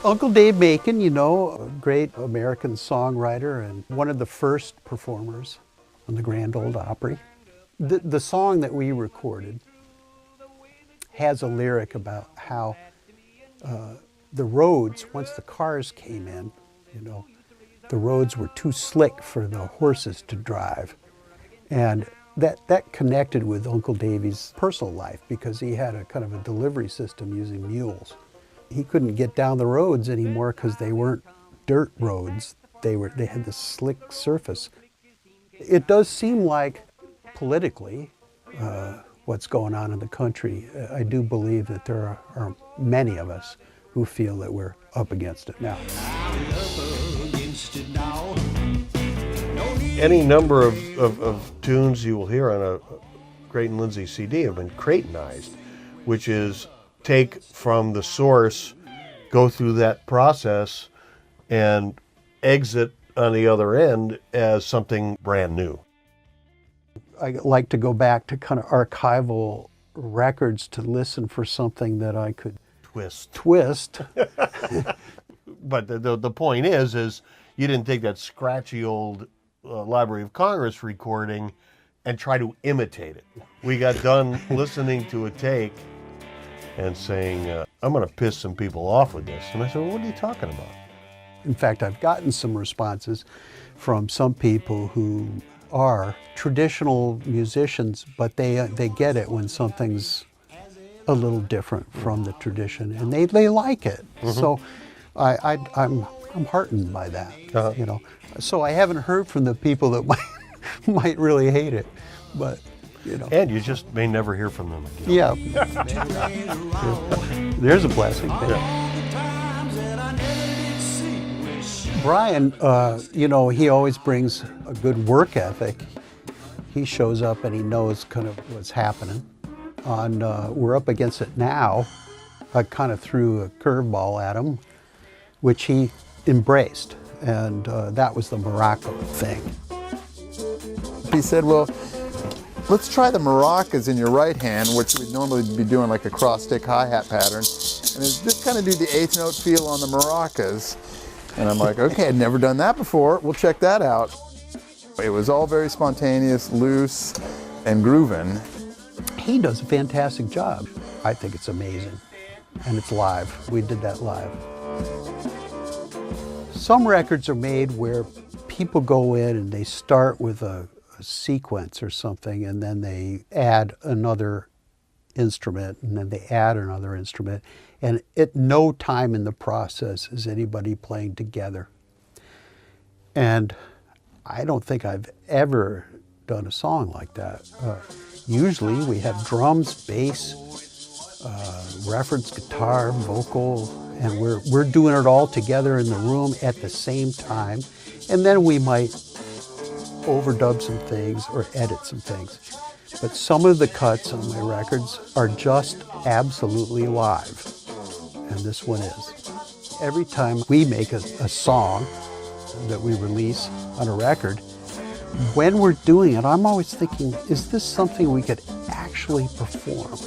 Uncle Dave Macon, you know, a great American songwriter and one of the first performers on the Grand Ole Opry. The song that we recorded has a lyric about how the roads, once the cars came in, you know, the roads were too slick for the horses to drive. And that connected with Uncle Davy's personal life because he had a kind of a delivery system using mules. He couldn't get down the roads anymore because they weren't dirt roads. They had this slick surface. It does seem like politically what's going on in the country, I do believe that there are many of us who feel that we're up against it now. Any number of tunes you will hear on a Creighton Lindsay CD have been Creightonized, which is take from the source, go through that process, and exit on the other end as something brand new. I like to go back to kind of archival records to listen for something that I could twist. But the point is you didn't take that scratchy old Library of Congress recording and try to imitate it. We got done listening to a take and saying, I'm going to piss some people off with this. And I said, well, what are you talking about? In fact, I've gotten some responses from some people who are traditional musicians, but they get it when something's a little different from the tradition, and they like it. Mm-hmm. So I'm heartened by that, you know. So I haven't heard from the people that might really hate it, but you know. And you just may never hear from them again. Yeah. There's a blessing. Yeah. Brian, you know, he always brings a good work ethic. He shows up and he knows kind of what's happening. We're Up Against It Now, I kind of threw a curveball at him, which he embraced, and that was the Morocco thing. He said, well, let's try the maracas in your right hand, which we'd normally be doing like a cross-stick hi-hat pattern, and just kind of do the eighth note feel on the maracas. And I'm like, okay, I'd never done that before. We'll check that out. It was all very spontaneous, loose, and grooving. He does a fantastic job. I think it's amazing. And it's live. We did that live. Some records are made where people go in and they start with a sequence or something, and then they add another instrument, and then they add another instrument. And at no time in the process is anybody playing together. And I don't think I've ever done a song like that. Usually we have drums, bass, reference guitar, vocal, and we're doing it all together in the room at the same time. And then we might overdub some things or edit some things. But some of the cuts on my records are just absolutely live. And this one is. Every time we make a song that we release on a record, when we're doing it, I'm always thinking, is this something we could actually perform?